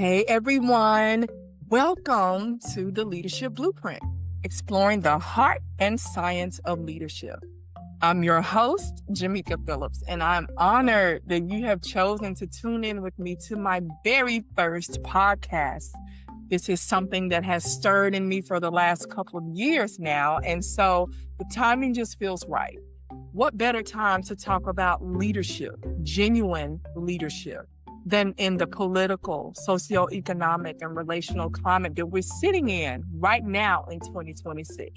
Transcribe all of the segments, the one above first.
Hey everyone, welcome to the Leadership Blueprint, exploring the heart and science of leadership. I'm your host, Jameka Phillips, and I'm honored that you have chosen to tune in with me to my very first podcast. This is something that has stirred in me for the last couple of years now, and so the timing just feels right. What better time to talk about leadership, genuine leadership, than in the political, socioeconomic, and relational climate that we're sitting in right now in 2026.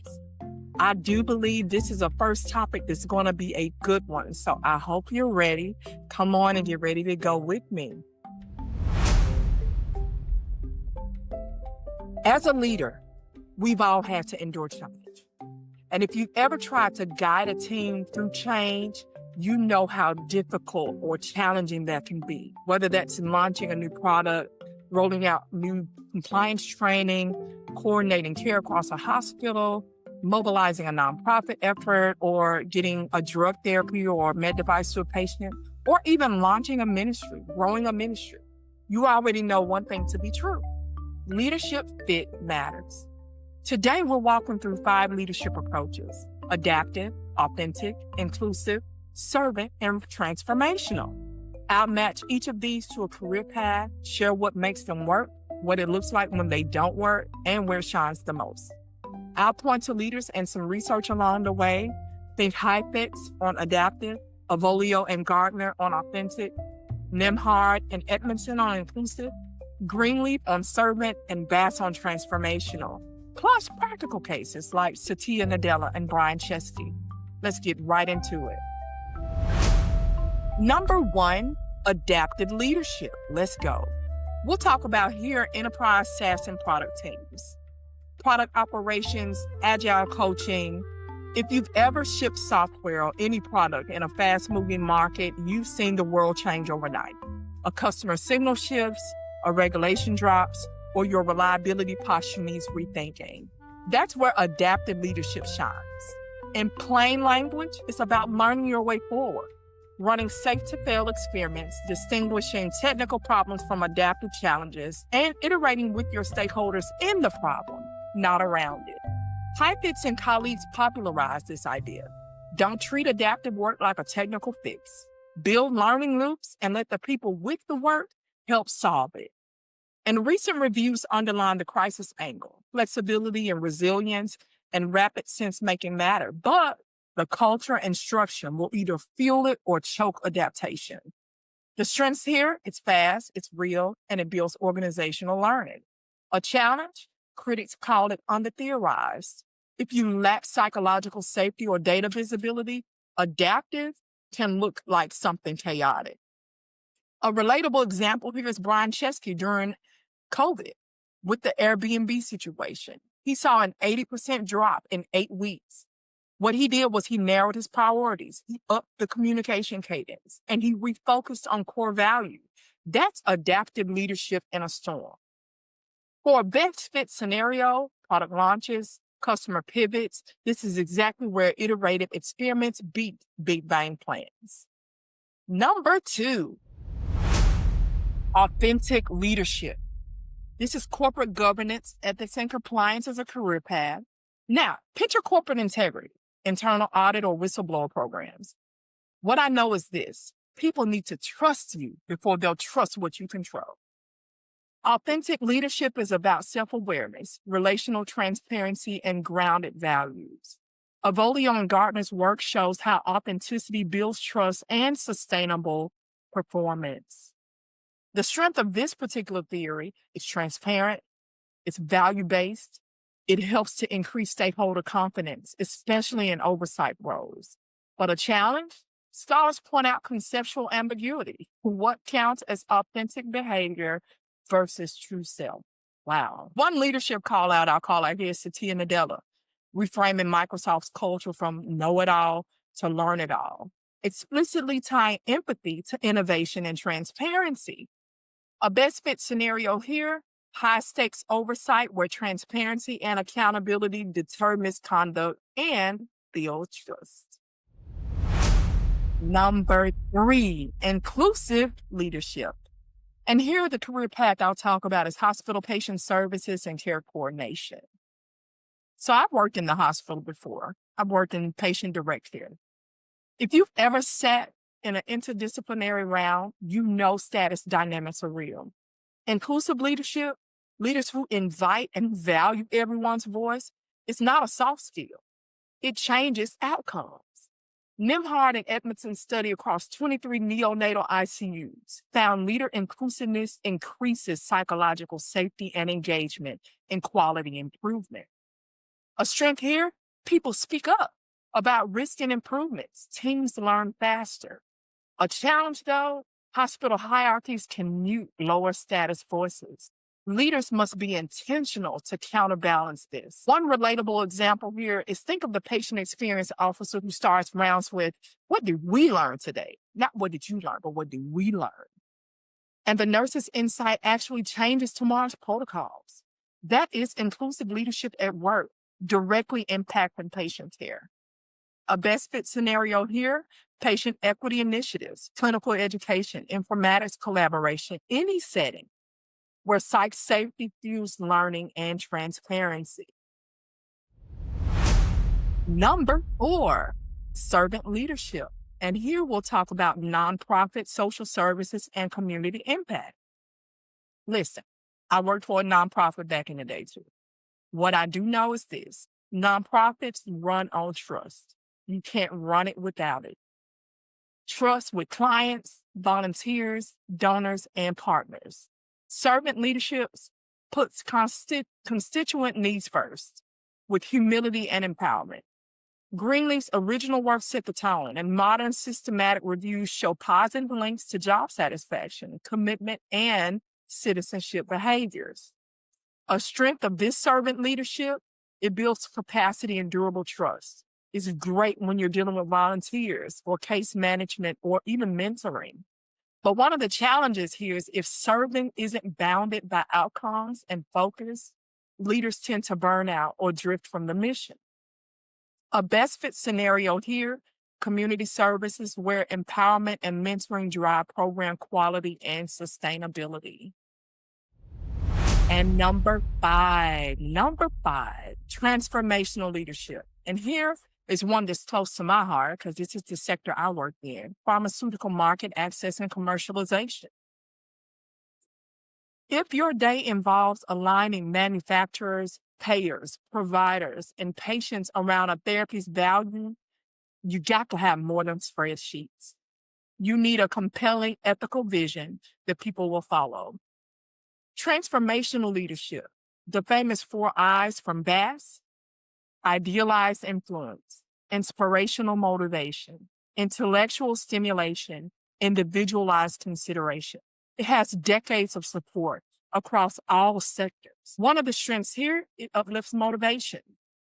I do believe this is a first topic that's going to be a good one, so I hope you're ready. Come on and get ready to go with me. As a leader, we've all had to endure change. And if you've ever tried to guide a team through change, you know how difficult or challenging that can be, whether that's launching a new product, rolling out new compliance training, coordinating care across a hospital, mobilizing a nonprofit effort, or getting a drug therapy or med device to a patient, or even launching a ministry, growing a ministry. You already know one thing to be true. Leadership fit matters. Today, we're walking through 5 leadership approaches: adaptive, authentic, inclusive, servant, and transformational. I'll match each of these to a career path, share what makes them work, what it looks like when they don't work, and where it shines the most. I'll point to leaders and some research along the way. Think Phillips on adaptive, Avolio and Gardner on authentic, Nemhard and Edmondson on inclusive, Greenleaf on servant, and Bass on transformational, plus practical cases like Satya Nadella and Brian Chesky. Let's get right into it. Number 1, adaptive leadership. Let's go. We'll talk about here enterprise, SaaS, and product teams, product operations, agile coaching. If you've ever shipped software or any product in a fast-moving market, you've seen the world change overnight. A customer signal shifts, a regulation drops, or your reliability posture needs rethinking. That's where adaptive leadership shines. In plain language, it's about learning your way forward, running safe-to-fail experiments, distinguishing technical problems from adaptive challenges, and iterating with your stakeholders in the problem, not around it. Phillips and colleagues popularized this idea. Don't treat adaptive work like a technical fix. Build learning loops and let the people with the work help solve it. And recent reviews underline the crisis angle. Flexibility and resilience and rapid sense-making matter, but the culture and structure will either fuel it or choke adaptation. The strengths here, it's fast, it's real, and it builds organizational learning. A challenge, critics call it under-theorized. If you lack psychological safety or data visibility, adaptive can look like something chaotic. A relatable example here is Brian Chesky during COVID with the Airbnb situation. He saw an 80% drop in 8 weeks. What he did was he narrowed his priorities, he upped the communication cadence, and he refocused on core value. That's adaptive leadership in a storm. For a best fit scenario, product launches, customer pivots, this is exactly where iterative experiments beat big bang plans. Number 2, authentic leadership. This is corporate governance, ethics, and compliance as a career path. Now, picture corporate integrity, internal audit, or whistleblower programs. What I know is this: people need to trust you before they'll trust what you control. Authentic leadership is about self-awareness, relational transparency, and grounded values. Avolio and Gardner's work shows how authenticity builds trust and sustainable performance. The strength of this particular theory is transparent, it's value-based, it helps to increase stakeholder confidence, especially in oversight roles. But a challenge? Scholars point out conceptual ambiguity. What counts as authentic behavior versus true self? Wow. One leadership call out I'll call out here is Satya Nadella, reframing Microsoft's culture from know-it-all to learn-it-all, explicitly tying empathy to innovation and transparency. A best fit scenario here: high stakes oversight where transparency and accountability deter misconduct and build trust. Number 3, inclusive leadership. And here the career path I'll talk about is hospital patient services and care coordination. So I've worked in the hospital before. I've worked in patient direct care. If you've ever sat in an interdisciplinary round, you know status dynamics are real. Inclusive leadership, leaders who invite and value everyone's voice, it's not a soft skill. It changes outcomes. Nimhard and Edmondson's study across 23 neonatal ICUs found leader inclusiveness increases psychological safety and engagement and quality improvement. A strength here, people speak up about risk and improvements. Teams learn faster. A challenge, though, hospital hierarchies can mute lower status voices. Leaders must be intentional to counterbalance this. One relatable example here is think of the patient experience officer who starts rounds with, "What did we learn today?" Not what did you learn, but what did we learn? And the nurse's insight actually changes tomorrow's protocols. That is inclusive leadership at work, directly impacting patient care. A best fit scenario here, patient equity initiatives, clinical education, informatics collaboration, any setting where psych safety fuels learning and transparency. Number 4, servant leadership. And here we'll talk about nonprofit, social services, and community impact. Listen, I worked for a nonprofit back in the day too. What I do know is this: nonprofits run on trust. You can't run it without it. Trust with clients, volunteers, donors, and partners. Servant leadership puts constituent needs first with humility and empowerment. Greenleaf's original work set the tone, and modern systematic reviews show positive links to job satisfaction, commitment, and citizenship behaviors. A strength of this servant leadership, it builds capacity and durable trust. It's great when you're dealing with volunteers or case management or even mentoring. But one of the challenges here is if serving isn't bounded by outcomes and focus, leaders tend to burn out or drift from the mission. A best fit scenario here, community services where empowerment and mentoring drive program quality and sustainability. And number five, transformational leadership. And here is one that's close to my heart because this is the sector I work in, pharmaceutical market access and commercialization. If your day involves aligning manufacturers, payers, providers, and patients around a therapy's value, you got to have more than spreadsheets. You need a compelling ethical vision that people will follow. Transformational leadership, the famous 4 I's from Bass: idealized influence, inspirational motivation, intellectual stimulation, individualized consideration. It has decades of support across all sectors. One of the strengths here, it uplifts motivation.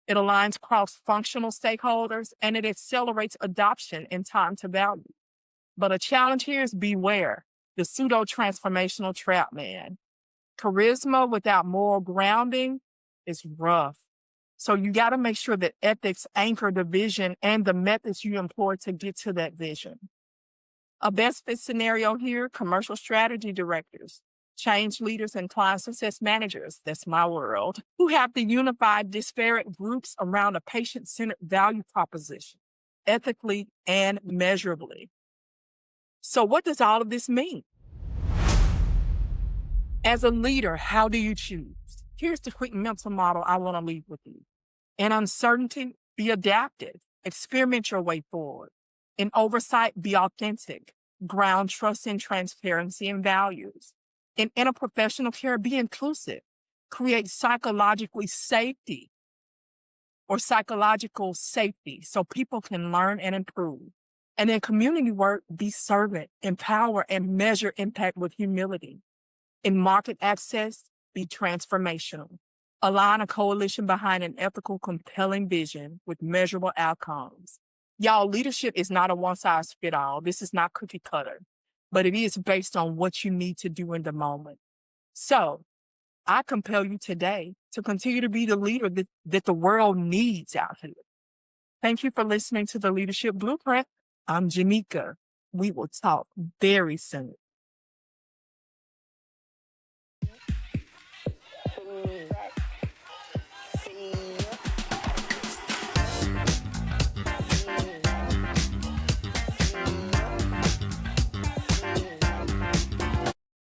It aligns cross-functional stakeholders, and it accelerates adoption and time to value. But a challenge here is beware the pseudo-transformational trap, man. Charisma without moral grounding is rough. So you got to make sure that ethics anchor the vision and the methods you employ to get to that vision. A best fit scenario here, commercial strategy directors, change leaders, and client success managers, that's my world, who have to unify disparate groups around a patient-centered value proposition, ethically and measurably. So what does all of this mean? As a leader, how do you choose? Here's the quick mental model I want to leave with you. In uncertainty, be adaptive. Experiment your way forward. In oversight, be authentic. Ground trust in transparency and values. In interprofessional care, be inclusive. Create psychological safety so people can learn and improve. And in community work, be servant, empower, and measure impact with humility. In market access, be transformational. Align a coalition behind an ethical, compelling vision with measurable outcomes. Y'all, leadership is not a one-size-fits-all. This is not cookie cutter, but it is based on what you need to do in the moment. So I compel you today to continue to be the leader that the world needs out here. Thank you for listening to the Leadership Blueprint. I'm Jameka. We will talk very soon.